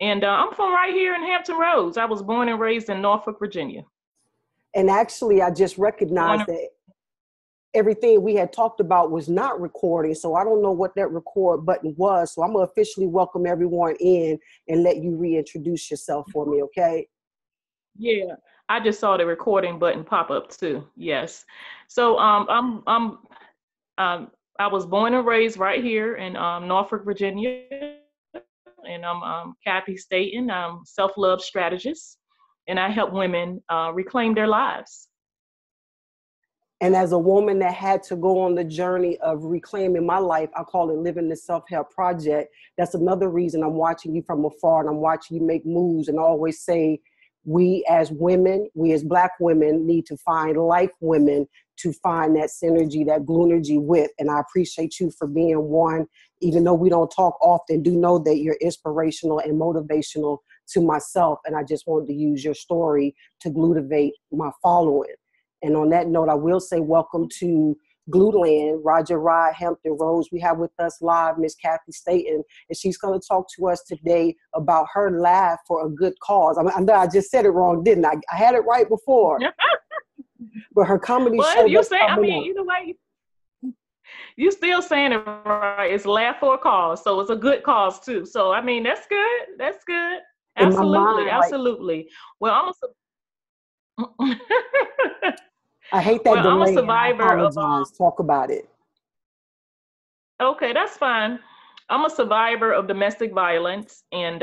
And I'm from right here in Hampton Roads. I was born and raised in Norfolk, Virginia. And actually, I just recognized that everything we had talked about was not recording. So I don't know what that record button was. So I'm going to officially welcome everyone in and let you reintroduce yourself for me, okay? Yeah, I just saw the recording button pop up too. Yes. So I was born and raised right here in Norfolk, Virginia, and I'm Cathy Staton. I'm self-love strategist, and I help women reclaim their lives. And as a woman that had to go on the journey of reclaiming my life, I call it living the self-help project. That's another reason I'm watching you from afar and I'm watching you make moves, and I always say, we as women, we as Black women need to find like women to find that synergy, that glue energy with. And I appreciate you for being one, even though we don't talk often, do know that you're inspirational and motivational to myself. And I just wanted to use your story to glutivate my following. And on that note, I will say welcome to GLUE Land, Roger Rye, Hampton Roads. We have with us live Miss Cathy Staton, and she's going to talk to us today about her laugh for a good cause. I know I just said it wrong, didn't I? I had it right before. But her comedy show. Well, you say, I mean, either way, you still saying it right. It's laugh for a cause, so it's a good cause too. So I mean, that's good. That's good. Absolutely, mind, absolutely. Well, I hate that delay. I'm a survivor of. Talk about it. Okay, that's fine. I'm a survivor of domestic violence, and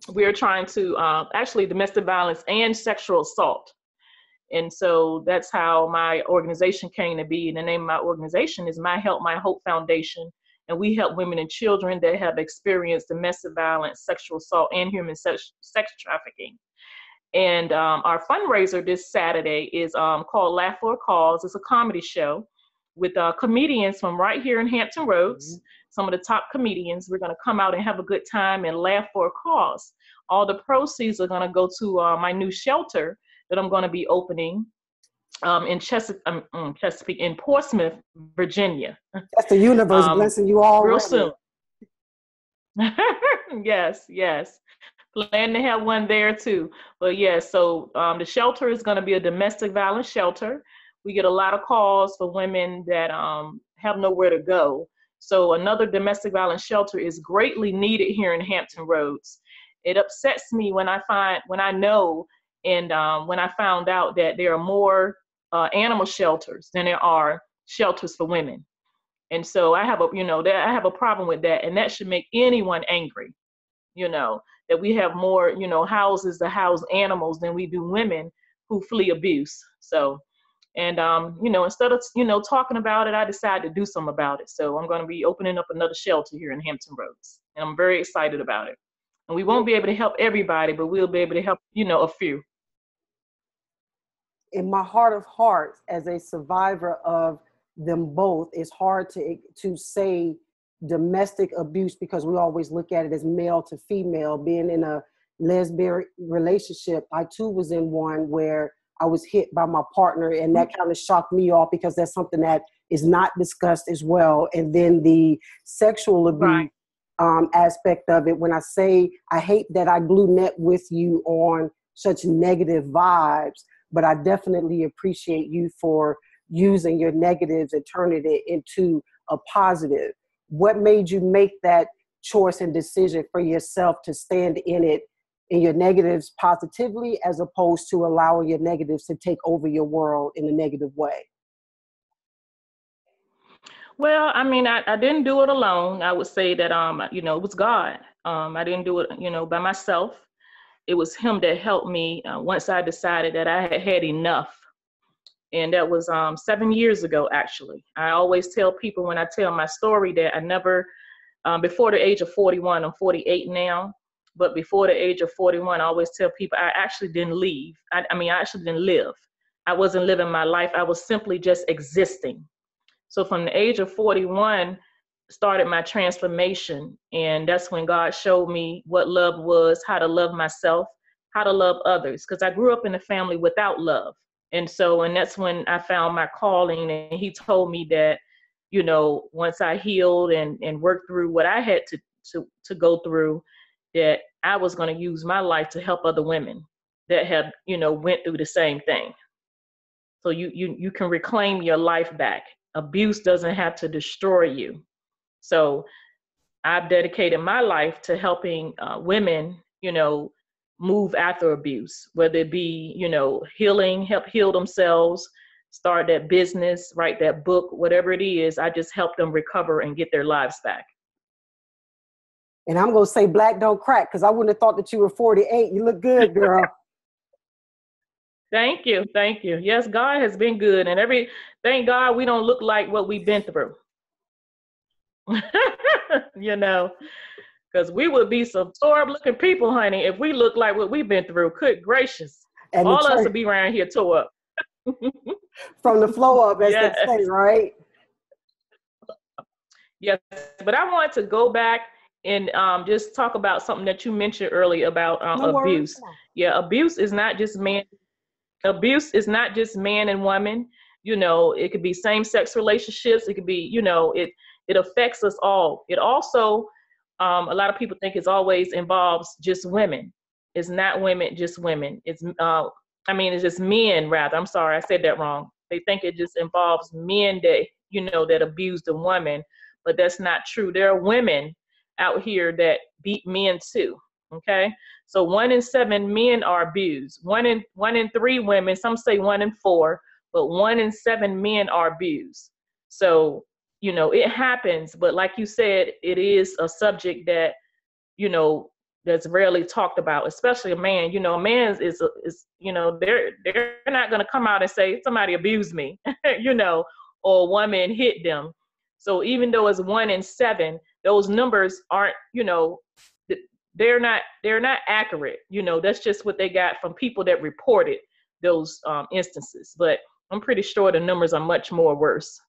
we're trying to actually domestic violence and sexual assault. And so that's how my organization came to be. And the name of my organization is My Help, My Hope Foundation. And we help women and children that have experienced domestic violence, sexual assault, and human sex trafficking. And our fundraiser this Saturday is called Laugh for a Cause. It's a comedy show with comedians from right here in Hampton Roads. Mm-hmm. Some of the top comedians. We're going to come out and have a good time and laugh for a cause. All the proceeds are going to go to my new shelter that I'm going to be opening in Chesapeake, in Portsmouth, Virginia. That's the universe blessing you all real soon. Yes, yes. Plan to have one there too. But yeah, so the shelter is going to be a domestic violence shelter. We get a lot of calls for women that have nowhere to go. So another domestic violence shelter is greatly needed here in Hampton Roads. It upsets me when I know and when I found out that there are more animal shelters than there are shelters for women. And so I have a problem with that, and that should make anyone angry, that we have more, houses to house animals than we do women who flee abuse. So, and, instead of, talking about it, I decided to do something about it. So I'm going to be opening up another shelter here in Hampton Roads, and I'm very excited about it. And we won't be able to help everybody, but we'll be able to help, a few. In my heart of hearts, as a survivor of them both, it's hard to say domestic abuse because we always look at it as male to female. Being in a lesbian relationship, I too was in one where I was hit by my partner, and that kind of shocked me off because that's something that is not discussed as well. And then the sexual abuse aspect of it, when I say I hate that I glue net with you on such negative vibes, but I definitely appreciate you for using your negatives and turning it into a positive. What made you make that choice and decision for yourself to stand in it, in your negatives positively, as opposed to allowing your negatives to take over your world in a negative way? Well, I mean, I didn't do it alone. I would say that, it was God. I didn't do it, by myself. It was him that helped me once I decided that I had had enough. And that was 7 years ago, actually. I always tell people when I tell my story that I never, before the age of 41, I'm 48 now, but before the age of 41, I always tell people I actually didn't leave. I actually didn't live. I wasn't living my life. I was simply just existing. So from the age of 41, started my transformation. And that's when God showed me what love was, how to love myself, how to love others. Because I grew up in a family without love. And that's when I found my calling. And he told me that, once I healed and worked through what I had to go through, that I was going to use my life to help other women that had, went through the same thing. So you can reclaim your life back. Abuse doesn't have to destroy you. So I've dedicated my life to helping women, move after abuse, whether it be, healing, help heal themselves, start that business, write that book, whatever it is. I just help them recover and get their lives back. And I'm going to say black don't crack, because I wouldn't have thought that you were 48. You look good, girl. Thank you. Thank you. Yes, God has been good. And thank God we don't look like what we've been through. Because we would be some tore-up looking people, honey, if we look like what we've been through. Good gracious. And all us would be around here tore up. From the flow up, as they say, right? Yes. But I want to go back and just talk about something that you mentioned earlier about abuse. Yeah, abuse is not just man. Abuse is not just man and woman. It could be same-sex relationships. It could be, it affects us all. It also, a lot of people think it always involves just women. It's not women, just women. It's just men, rather. I'm sorry, I said that wrong. They think it just involves men that, that abuse the woman, but that's not true. There are women out here that beat men too. Okay, so 1 in 7 men are abused. 1 in 3 women. Some say 1 in 4, but 1 in 7 men are abused. So it happens. But like you said, it is a subject that that's rarely talked about, especially a man. A man is they're not going to come out and say somebody abused me, or a woman hit them. So even though it's 1 in 7, those numbers aren't they're not accurate. That's just what they got from people that reported those instances. But I'm pretty sure the numbers are much more worse.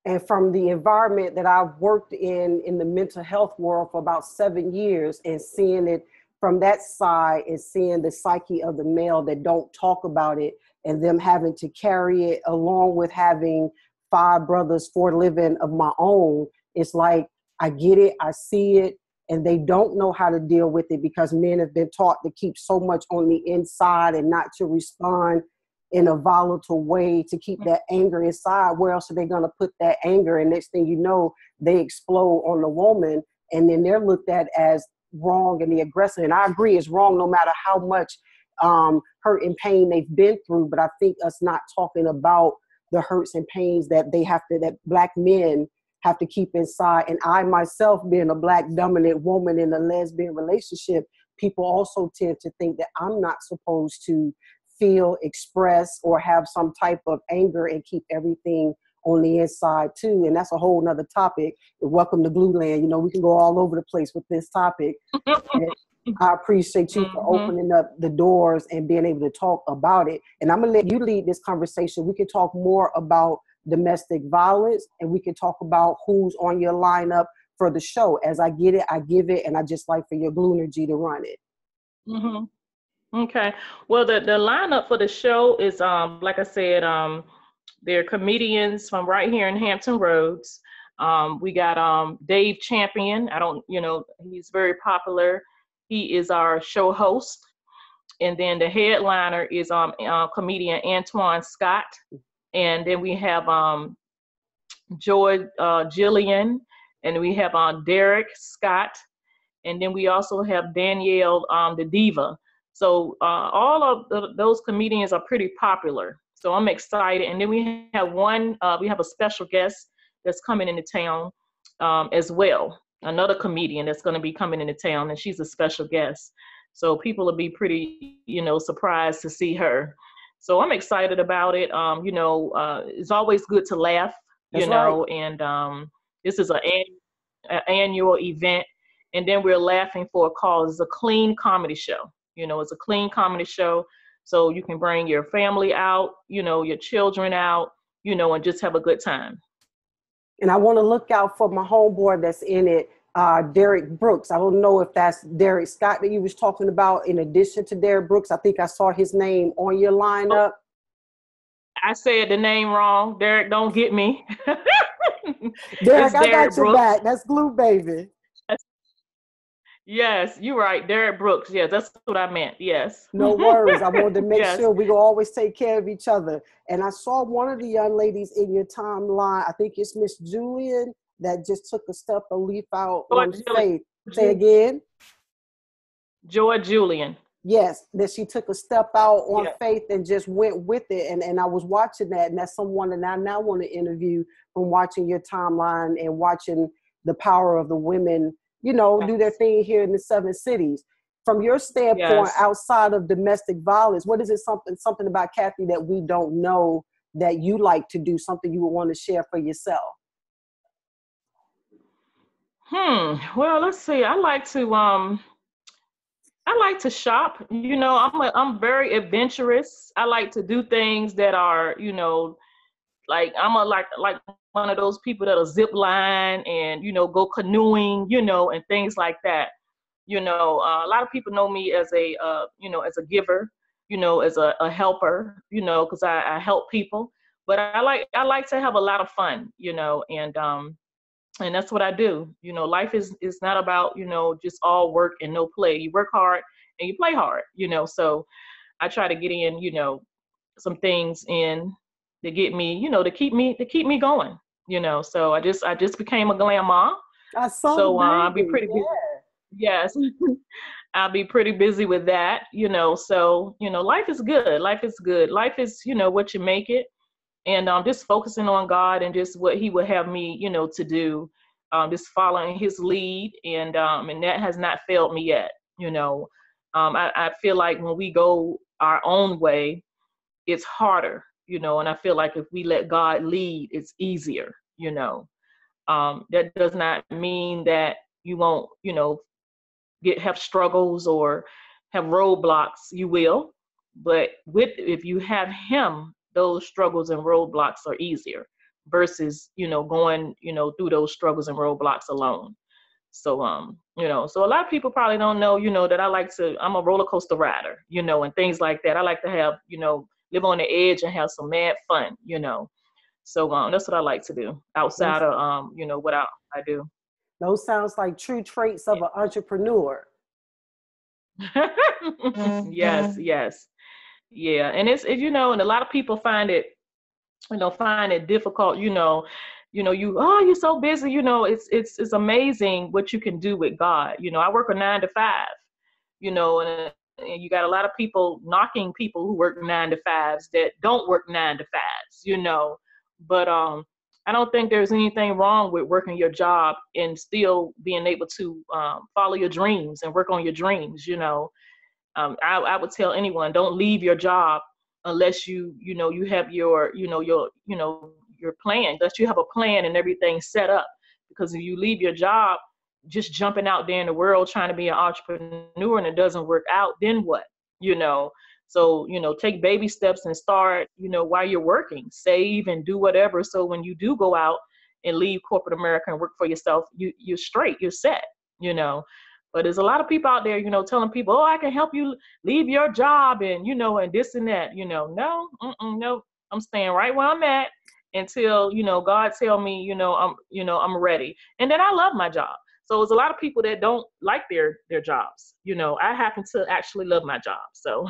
And from the environment that I've worked in the mental health world for about 7 years, and seeing it from that side and seeing the psyche of the male that don't talk about it, and them having to carry it along with having 5 brothers, 4 living of my own, it's like, I get it, I see it, and they don't know how to deal with it because men have been taught to keep so much on the inside and not to respond in a volatile way, to keep that anger inside. Where else are they going to put that anger? And next thing you know, they explode on the woman, and then they're looked at as wrong and the aggressor. And I agree, it's wrong no matter how much hurt and pain they've been through. But I think us not talking about the hurts and pains that that Black men have to keep inside. And I myself, being a Black dominant woman in a lesbian relationship, people also tend to think that I'm not supposed to feel, express, or have some type of anger and keep everything on the inside too. And that's a whole nother topic. Welcome to GLUE land. We can go all over the place with this topic. And I appreciate you for opening up the doors and being able to talk about it. And I'm gonna let you lead this conversation. We can talk more about domestic violence, and we can talk about who's on your lineup for the show. As I get it, I give it, and I just like for your GLUE energy to run it. Mm-hmm. Okay. Well, the lineup for the show is, like I said, they're comedians from right here in Hampton Roads. We got Dave Champion. He's very popular. He is our show host. And then the headliner is comedian Antoine Scott. And then we have Julian, and we have Derrick Scott. And then we also have Danielle, the diva. So all of those comedians are pretty popular. So I'm excited. And then we have a special guest that's coming into town as well. Another comedian that's going to be coming into town, and she's a special guest. So people will be pretty, surprised to see her. So I'm excited about it. It's always good to laugh, right. And this is an annual event. And then we're laughing for a cause. It's a clean comedy show. It's a clean comedy show. So you can bring your family out, your children out, and just have a good time. And I want to look out for my homeboy that's in it, Derrick Brooks. I don't know if that's Derrick Scott that you was talking about in addition to Derrick Brooks. I think I saw his name on your lineup. I said the name wrong. Derrick, don't get me. Derrick, I got your back. That's GLUE, baby. Yes, you're right. Derrick Brooks. Yes, that's what I meant. Yes. No worries. I wanted to make Yes. sure we will always take care of each other. And I saw one of the young ladies in your timeline. I think it's Miss Julian that just took a step, a leap out on faith. Say again. Joy Julian. Yes, that she took a step out on Yeah. faith and just went with it. And I was watching that, and that's someone that I now want to interview from watching your timeline and watching the power of the women, you know, do their Yes. thing here in the 7 cities. From your standpoint, Yes. outside of domestic violence, what is it something about Cathy that we don't know that you like to do, something you would want to share for yourself? Well, let's see. I like to shop. You know, I'm very adventurous. I like to do things that are, you know, like I'm a like one of those people that'll zip line and, you know, go canoeing, you know, and things like that. You know, a lot of people know me as a you know, as a giver, you know, as a helper, you know, because I help people. But I like to have a lot of fun, you know, and that's what I do. You know, life is not about, you know, just all work and no play. You work hard and you play hard, you know. So I try to get in, you know, some things in to get me, you know, to keep me going, you know. So I just became a glam mom. I saw the So I'll be baby. pretty busy. Yeah. Yes. I'll be pretty busy with that, you know. So, you know, life is good. Life is good. Life is, you know, what you make it. And just focusing on God and just what He would have me, you know, to do, just following His lead, and that has not failed me yet. You know, I feel like when we go our own way, it's harder, you know, and I feel like if we let God lead, it's easier, you know. That does not mean that you won't, you know, have struggles or have roadblocks. You will, but with if you have Him, those struggles and roadblocks are easier versus, you know, going, you know, through those struggles and roadblocks alone. So you know, so a lot of people probably don't know, you know, that I'm a roller coaster rider, you know, and things like that. I like to have, you know, live on the edge and have some mad fun, you know. So that's what I like to do outside Those, of you know, what I do. those sounds like true traits of an entrepreneur. Yes, yes. Yeah, and you know, and a lot of people find it, you know, find it difficult, you know, you're so busy, you know, it's amazing what you can do with God. You know, I work a 9 to 5, you know, and you got a lot of people knocking people who work 9 to 5s that don't work 9 to 5s, you know. But I don't think there's anything wrong with working your job and still being able to follow your dreams and work on your dreams, you know. I would tell anyone, don't leave your job unless you know, you have your plan, unless you have a plan and everything set up. Because if you leave your job just jumping out there in the world trying to be an entrepreneur and it doesn't work out, then what? You know, so, you know, take baby steps and start, you know, while you're working, save and do whatever. So when you do go out and leave corporate America and work for yourself, you're straight, you're set, you know. But there's a lot of people out there, you know, telling people, oh, I can help you leave your job and, you know, and this and that, you know. No, no, I'm staying right where I'm at until, you know, God tell me, you know, I'm ready. And then I love my job. So there's a lot of people that don't like their jobs. You know, I happen to actually love my job. So,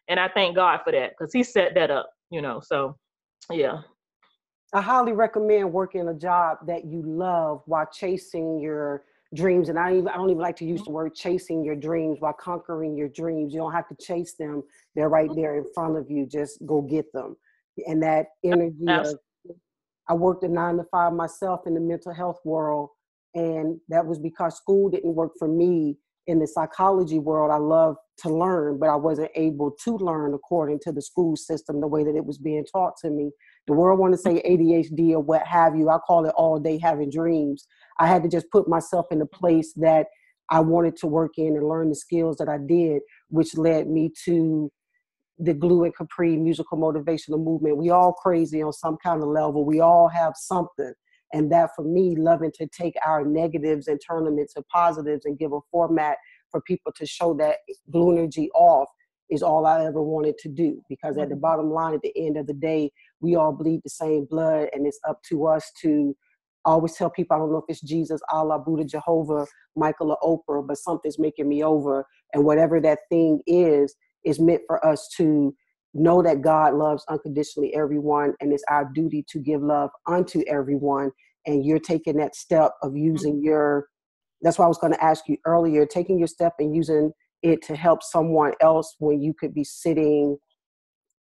and I thank God for that because He set that up, you know. So, yeah. I highly recommend working a job that you love while chasing your dreams. And I don't even like to use the word chasing your dreams, while conquering your dreams. You don't have to chase them. They're right there in front of you. Just go get them. And that energy of, Absolutely. I worked a 9 to 5 myself in the mental health world. And that was because school didn't work for me. In the psychology world, I love to learn, but I wasn't able to learn according to the school system, the way that it was being taught to me. The world want to say ADHD or what have you. I call it all day having dreams. I had to just put myself in a place that I wanted to work in and learn the skills that I did, which led me to the Glue and Capri musical motivational movement. We all crazy on some kind of level. We all have something. And that, for me, loving to take our negatives and turn them into positives and give a format for people to show that blue energy off, is all I ever wanted to do. Because at the bottom line, at the end of the day, we all bleed the same blood, and it's up to us to I always tell people, I don't know if it's Jesus, Allah, Buddha, Jehovah, Michael, or Oprah, but something's making me over. And whatever that thing is meant for us to know that God loves unconditionally everyone, and it's our duty to give love unto everyone. And you're taking that step of using your, that's why I was going to ask you earlier, taking your step and using it to help someone else when you could be sitting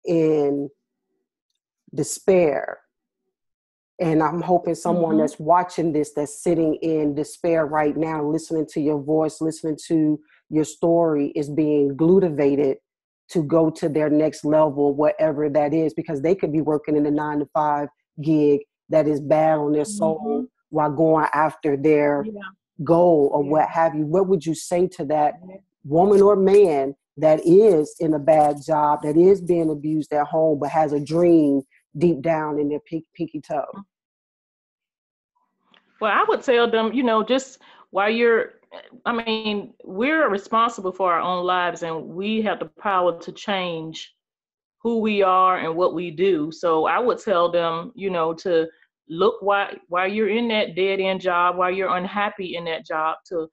in despair. And I'm hoping someone that's watching this, that's sitting in despair right now, listening to your voice, listening to your story, is being glutivated to go to their next level, whatever that is, because they could be working in a 9-to-5 gig that is bad on their soul while going after their goal or what have you. What would you say to that woman or man that is in a bad job, that is being abused at home, but has a dream deep down in their pinky toe? Well, I would tell them, just while we're responsible for our own lives, and we have the power to change who we are and what we do. So I would tell them, to look while you're in that dead end job, while you're unhappy in that job, to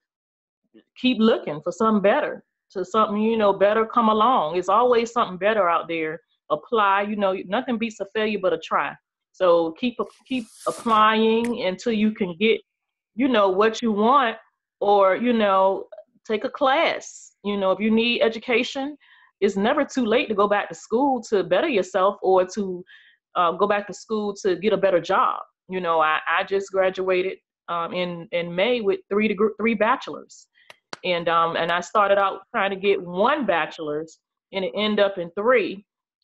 keep looking for something better, to something, better come along. It's always something better out there. Apply, nothing beats a failure but a try. So keep applying until you can get, what you want, or, take a class. If you need education, it's never too late to go back to school to better yourself, or to go back to school to get a better job. I just graduated in May with three bachelors. And I started out trying to get one bachelor's, and it ended up in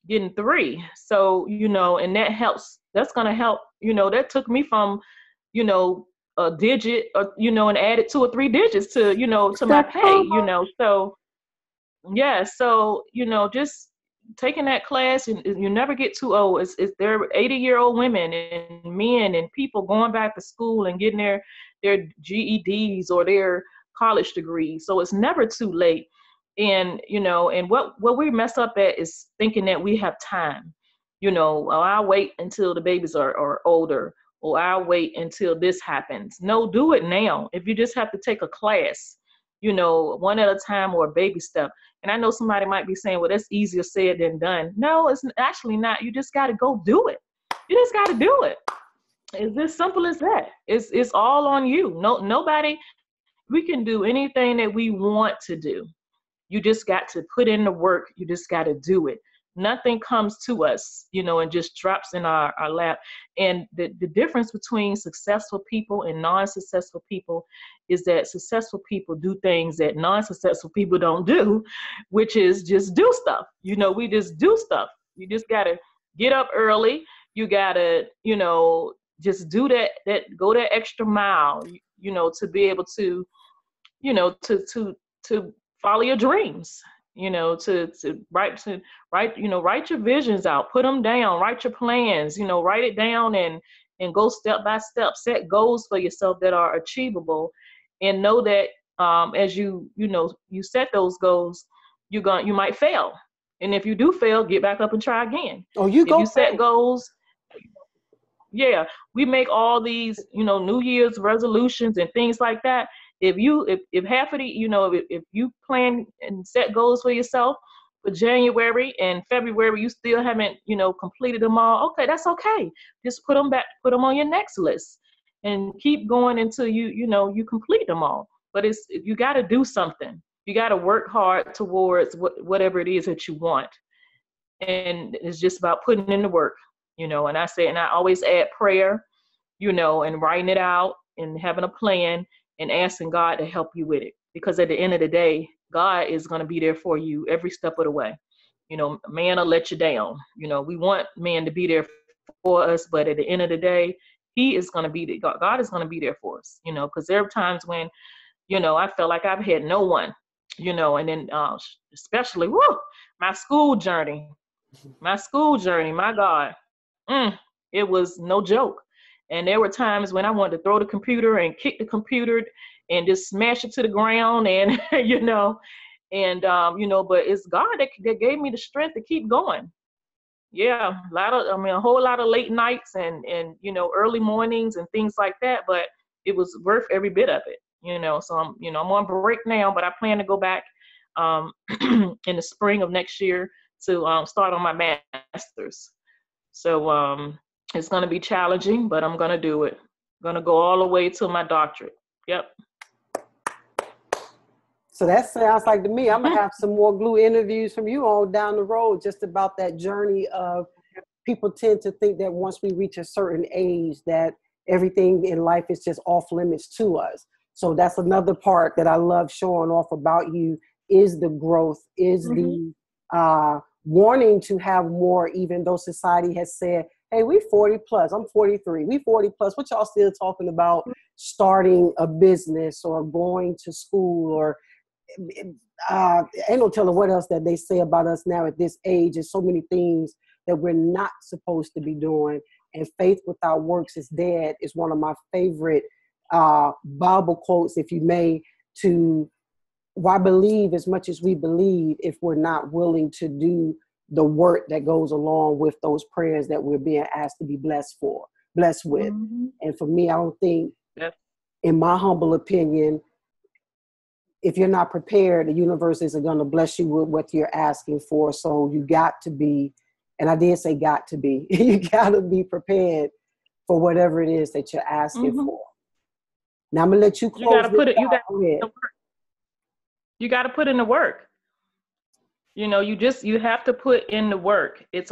getting three. So, and that helps. That's going to help, that took me from, a digit, or, and added 2 or 3 digits to, to my pay, so yeah. So, just taking that class, and you never get too old. There are 80-year-old women and men and people going back to school and getting their GEDs or their college degrees. So it's never too late. And, and what we mess up at is thinking that we have time. I'll wait until the babies are older, or I'll wait until this happens. No, do it now. If you just have to take a class, one at a time, or a baby step. And I know somebody might be saying, well, that's easier said than done. No, it's actually not. You just got to go do it. You just got to do it. It's as simple as that. It's all on you. Nobody, we can do anything that we want to do. You just got to put in the work. You just got to do it. Nothing comes to us, and just drops in our lap. And the difference between successful people and non-successful people is that successful people do things that non-successful people don't do, which is just do stuff. We just do stuff. You just got to get up early. You got to, just do that, go that extra mile, to be able to, to follow your dreams. To write your visions out, put them down, write your plans, write it down, and go step by step, set goals for yourself that are achievable, and know that as you set those goals, you might fail. And if you do fail, get back up and try again. Oh, if you set goals, we make all these, New Year's resolutions and things like that. If half of the, if you plan and set goals for yourself for January and February, you still haven't, completed them all, okay, that's okay. Just put them on your next list and keep going until you complete them all. But you got to do something. You got to work hard towards whatever it is that you want. And it's just about putting in the work, and I always add prayer, and writing it out and having a plan, and asking God to help you with it. Because at the end of the day, God is going to be there for you every step of the way. Man will let you down. We want man to be there for us, but at the end of the day, he is going to be there. God is going to be there for us, because there are times when, I felt like I've had no one, and then especially, my school journey, my God, it was no joke. And there were times when I wanted to throw the computer and kick the computer and just smash it to the ground, and but it's God that gave me the strength to keep going, Yeah, a whole lot of late nights and early mornings and things like that, but it was worth every bit of it, So I'm on break now, but I plan to go back um, in the spring of next year to start on my master's. So it's going to be challenging, but I'm going to do it. I'm going to go all the way to my doctorate. Yep. So that sounds like to me, I'm gonna have some more GLUE interviews from you on down the road, just about that journey of people tend to think that once we reach a certain age that everything in life is just off limits to us. So that's another part that I love showing off about you is the growth, is the wanting to have more, even though society has said, hey, we 40 plus, I'm 43, we 40 plus, what y'all still talking about starting a business or going to school or ain't no telling what else that they say about us now at this age. There's so many things that we're not supposed to be doing. And faith without works is dead is one of my favorite Bible quotes, if you may, to why believe as much as we believe if we're not willing to do the work that goes along with those prayers that we're being asked to be blessed with. And for me, I don't think, in my humble opinion, if you're not prepared, the universe isn't going to bless you with what you're asking for. So you got to be, and I did say got to be, you got to be prepared for whatever it is that you're asking for. Now I'm going to let you close. You got to put it, you got to put in the work. You have to put in the work. It's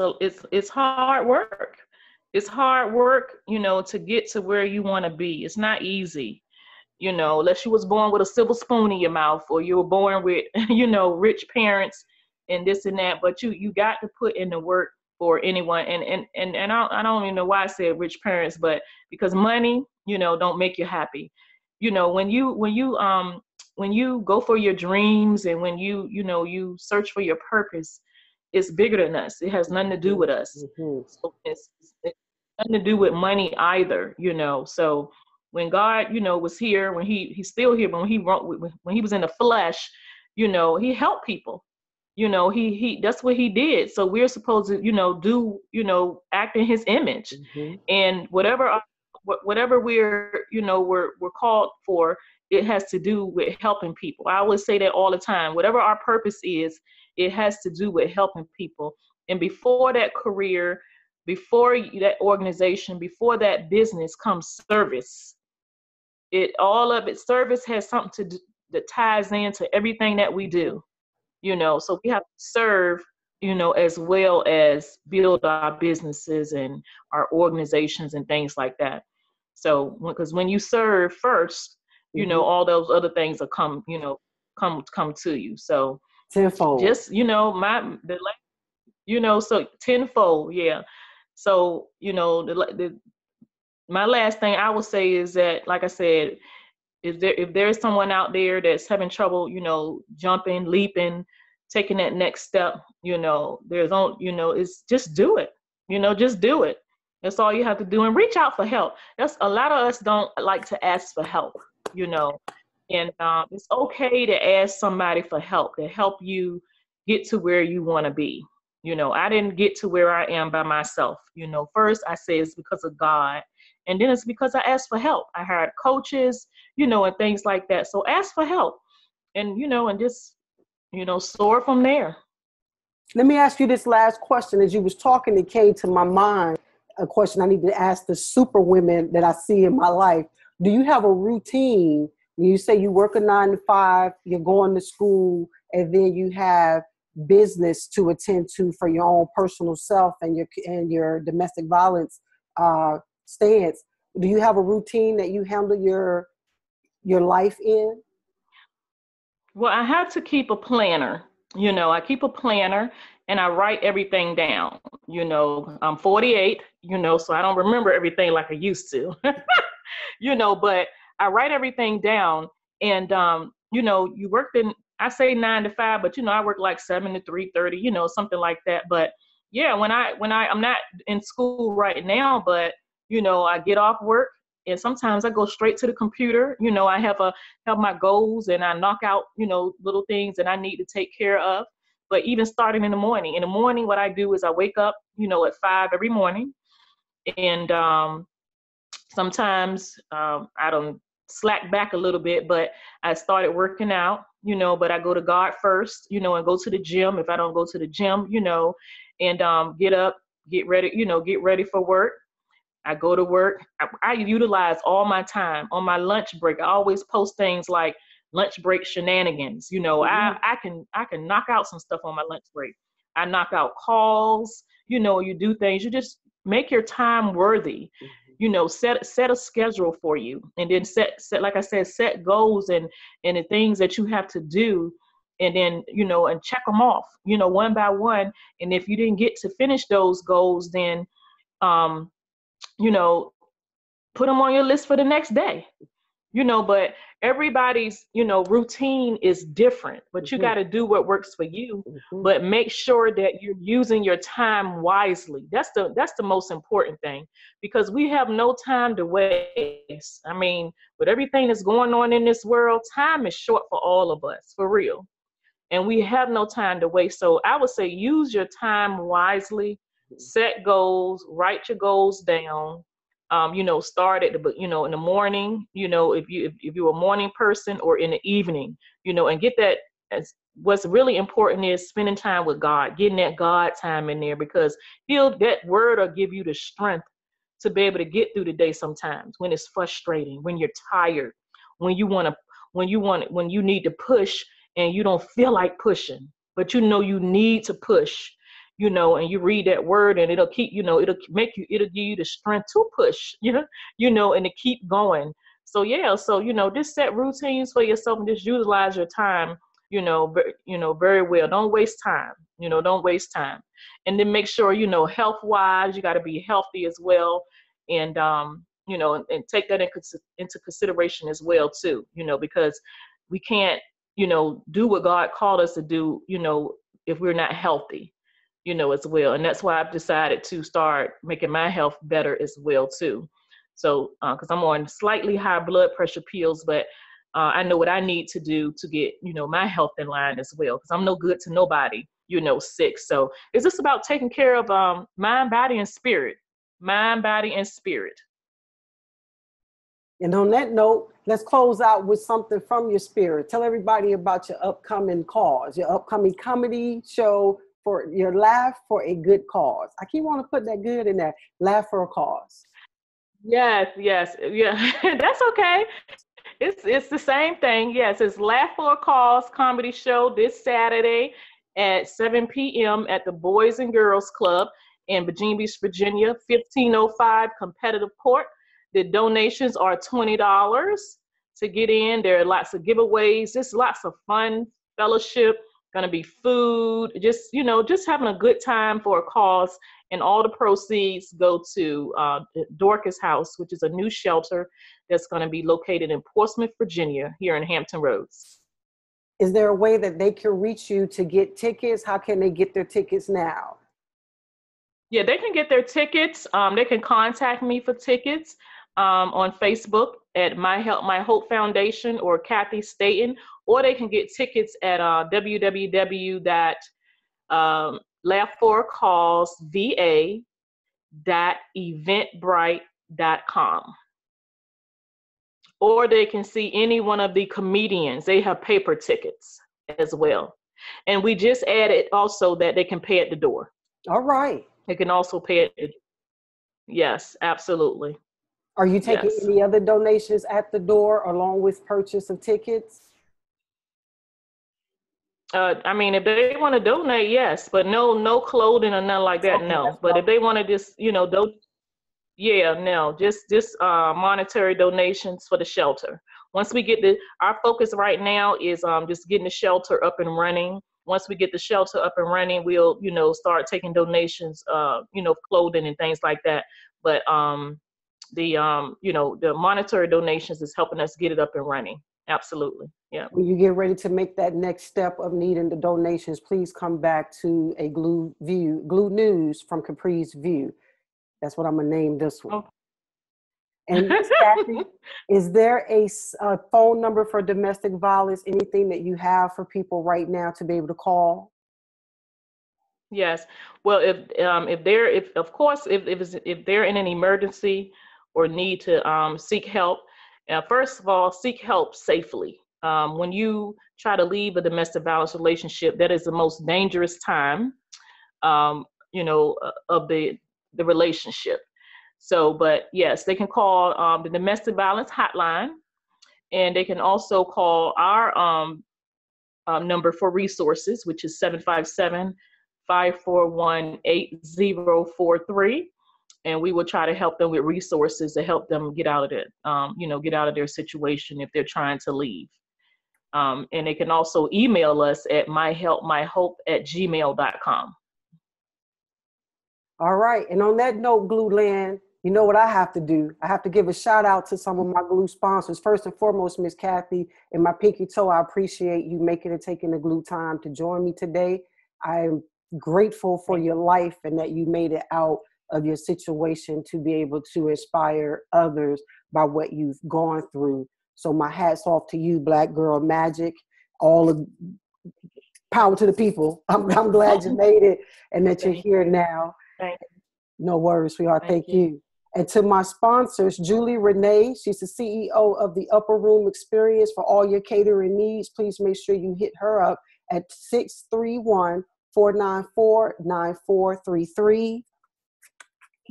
hard work. It's hard work, to get to where you want to be. It's not easy. Unless you was born with a silver spoon in your mouth or you were born with, rich parents and this and that, but you got to put in the work for anyone. And I don't even know why I said rich parents, but because money, don't make you happy. When you go for your dreams and when you search for your purpose, it's bigger than us. It has nothing to do with us. So it's nothing to do with money either, so when God, was here, when he's still here, but when he was in the flesh, he helped people, he that's what he did. So we're supposed to, do, act in his image, and whatever we're called for, it has to do with helping people. I always say that all the time. Whatever our purpose is, it has to do with helping people. And before that career, before that organization, before that business comes service. Service has something to do, that ties into everything that we do, so we have to serve, as well as build our businesses and our organizations and things like that. So, because when you serve first, all those other things will come to you. So tenfold. Just, so tenfold. Yeah. So, my last thing I would say is that, like I said, if there is someone out there that's having trouble, jumping, leaping, taking that next step, it's just do it. Just do it. That's all you have to do, and reach out for help. That's a lot of us don't like to ask for help, and it's okay to ask somebody for help to help you get to where you want to be. I didn't get to where I am by myself. First I say it's because of God. And then it's because I asked for help. I hired coaches, and things like that. So ask for help and, and just, soar from there. Let me ask you this last question. As you was talking, it came to my mind, a question I need to ask the super women that I see in my life. Do you have a routine? You say you work a 9 to 5, you're going to school, and then you have business to attend to for your own personal self and your domestic violence stance. Do you have a routine that you handle your life in? Well, I have to keep a planner. I keep a planner and I write everything down. I'm 48, so I don't remember everything like I used to, but I write everything down. And, you worked in, I say 9 to 5, but, I work like 7 to 3:30, something like that. But yeah, when I'm not in school right now, but, I get off work and sometimes I go straight to the computer. I have my goals and I knock out, little things that I need to take care of. but even starting in the morning, what I do is I wake up, at 5 every morning. And sometimes I don't slack back a little bit, but I started working out, but I go to God first, and go to the gym. If I don't go to the gym, and get up, get ready, get ready for work. I go to work. I utilize all my time on my lunch break. I always post things like lunch break shenanigans. I can knock out some stuff on my lunch break. I knock out calls. You do things. You just make your time worthy. Set a schedule for you, and then set like I said, set goals and the things that you have to do, and then and check them off, one by one. And if you didn't get to finish those goals, then put them on your list for the next day. But everybody's routine is different, but you got to do what works for you. But make sure that you're using your time wisely. That's the most important thing, because we have no time to waste. I mean, with everything that's going on in this world, time is short for all of us, for real, and we have no time to waste. So I would say use your time wisely, set goals, write your goals down. Start at in the morning, if you're a morning person, or in the evening, and get that. As what's really important is spending time with God, getting that God time in there, because that word will give you the strength to be able to get through the day sometimes when it's frustrating, when you're tired, when you need to push and you don't feel like pushing, but you need to push. And you read that word, and it'll keep, it'll give you the strength to push, and to keep going. So just set routines for yourself and just utilize your time, very well. Don't waste time, don't waste time. And then make sure, health wise, you got to be healthy as well. And, and take that into consideration as well too, because we can't, do what God called us to do, if we're not healthy, as well. And that's why I've decided to start making my health better as well too. So, because I'm on slightly high blood pressure pills, but I know what I need to do to get, my health in line as well, because I'm no good to nobody, sick. So it's just about taking care of mind, body, and spirit. Mind, body, and spirit. And on that note, let's close out with something from your spirit. Tell everybody about your upcoming cause, your upcoming comedy show, for your laugh for a good cause. I keep wanting to put that good in there. Laugh for a cause. Yes, yeah. That's okay. It's the same thing. Yes, it's Laugh for a Cause comedy show this Saturday at 7 p.m. at the Boys and Girls Club in Virginia Beach, Virginia, 1505 Competitive Court. The donations are $20 to get in. There are lots of giveaways, just lots of fun, fellowship. Going to be food, just having a good time for a cause. And all the proceeds go to Dorcas House, which is a new shelter that's going to be located in Portsmouth, Virginia, here in Hampton Roads. Is there a way that they can reach you to get tickets? How can they get their tickets now? Yeah, they can get their tickets. They can contact me for tickets on Facebook at My Hope Foundation or Cathy Staton, or they can get tickets at www.laughforcauseva.eventbrite.com. Or they can see any one of the comedians. They have paper tickets as well. And we just added also that they can pay at the door. All right. They can also pay it. Yes, absolutely. Are you taking any other donations at the door along with purchase of tickets? I mean, if they want to donate, yes, but no clothing or nothing like that, okay, no. But if they want to just, just monetary donations for the shelter. Once we get our focus right now is just getting the shelter up and running. Once we get the shelter up and running, we'll, start taking donations, clothing and things like that. But the monetary donations is helping us get it up and running. Absolutely. Yeah. When you get ready to make that next step of needing the donations, please come back to a GLUE News from Capri's View. That's what I'm going to name this one. Oh. And Ms. Cathy, is there a phone number for domestic violence, anything that you have for people right now to be able to call? Yes. Well, if of course, if they're in an emergency or need to seek help, first of all, seek help safely. When you try to leave a domestic violence relationship, that is the most dangerous time, of the relationship. So, but yes, they can call the domestic violence hotline, and they can also call our number for resources, which is 757-541-8043. And we will try to help them with resources to help them get out of it, get out of their situation if they're trying to leave. And they can also email us at myhelpmyhope@gmail.com. All right. And on that note, Glue Land, you know what I have to do? I have to give a shout out to some of my Glue sponsors. First and foremost, Miss Cathy, and my pinky toe, I appreciate you making and taking the Glue time to join me today. I am grateful for your life and that you made it out of your situation to be able to inspire others by what you've gone through. So my hat's off to you, Black Girl Magic. All of power to the people. I'm glad you made it and that you're here now. Thank you. No worries, sweetheart. Thank you. And to my sponsors, Julie Renee, she's the CEO of the Upper Room Experience for all your catering needs. Please make sure you hit her up at 631-494-9433.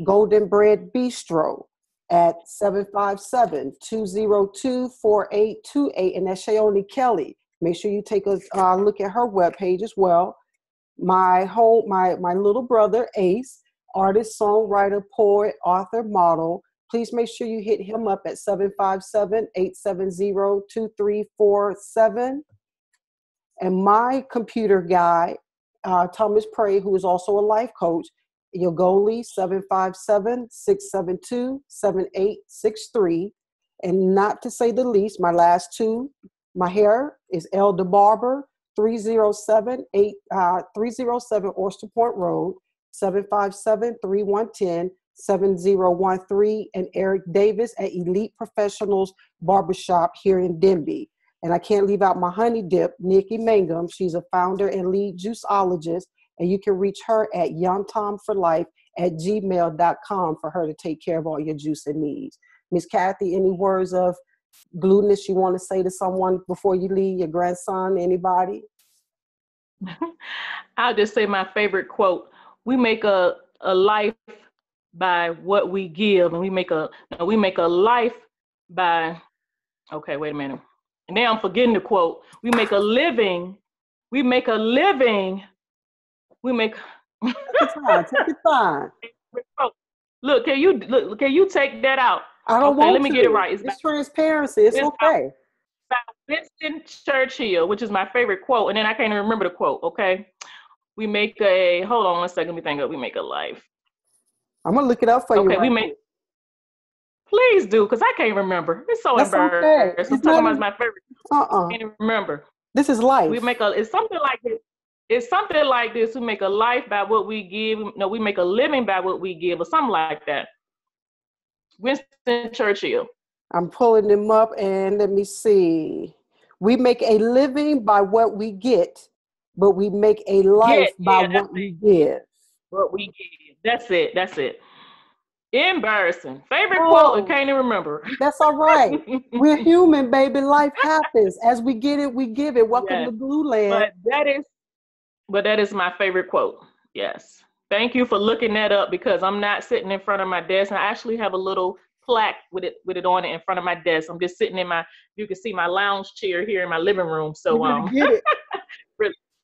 Golden Bread Bistro at 757-202-4828. And that's Shayoni Kelly. Make sure you take a look at her webpage as well. My little brother, Ace, artist, songwriter, poet, author, model. Please make sure you hit him up at 757-870-2347. And my computer guy, Thomas Prey, who is also a life coach, Yogoli, 757-672-7863. And not to say the least, my last two, my hair is Elder Barber, 307 Oyster Point Road, 757-310-7013, and Eric Davis at Elite Professionals Barbershop here in Denby. And I can't leave out my honey dip, Nikki Mangum. She's a founder and lead juiceologist, and you can reach her at yumtomforlife@gmail.com for her to take care of all your juicing needs. Miss Cathy, any words of glueness you want to say to someone before you leave, your grandson, anybody? I'll just say my favorite quote. We make a life by what we give, and we make a life by, okay, wait a minute. And now I'm forgetting the quote. We make a living. Take your time. Look, can you take that out? I don't want to. Let me get it right. It's transparency. It's okay. By Winston Churchill, which is my favorite quote, and then I can't even remember the quote. Okay, we make a. Hold on one second. Let me think of. We make a life. I'm gonna look it up for you. Okay, Please do, because I can't remember. It's so embarrassing. Okay. I'm talking about my favorite. I can't even remember. This is life. It's something like this. It's something like this. We make a life by what we give. No, we make a living by what we give, or something like that. Winston Churchill. I'm pulling them up, and let me see. We make a living by what we get, but we make a life by what we give. What we give. That's it. Embarrassing. Favorite quote, I can't even remember. That's all right. We're human, baby. Life happens. As we get it, we give it. Welcome to Glue Land. But that is my favorite quote. Yes. Thank you for looking that up, because I'm not sitting in front of my desk. I actually have a little plaque with it on it in front of my desk. I'm just sitting you can see my lounge chair here in my living room. So get it.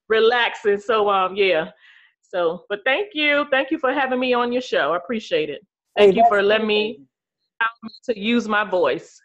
Relaxing. So yeah. So, but thank you for having me on your show. I appreciate it. Thank you for letting me to use my voice.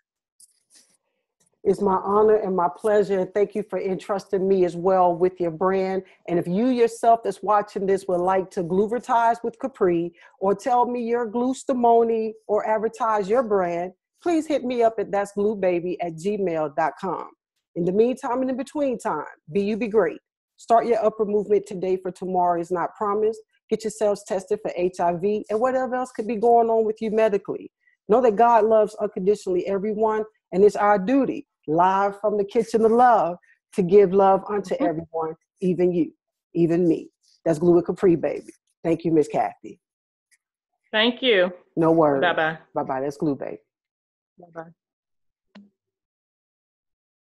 It's my honor and my pleasure. And thank you for entrusting me as well with your brand. And if you yourself that's watching this would like to glue-vertise with Capri, or tell me your glue testimony or advertise your brand, please hit me up at that'sgluebaby@gmail.com. In the meantime and in between time, be great. Start your upper movement today, for tomorrow is not promised. Get yourselves tested for HIV and whatever else could be going on with you medically. Know that God loves unconditionally everyone, and it's our duty, live from the kitchen of love, to give love unto everyone, even you, even me. That's Glue with Capri, baby. Thank you, Miss Cathy. Thank you. No worries. Bye-bye. Bye-bye. That's Glue, baby. Bye-bye.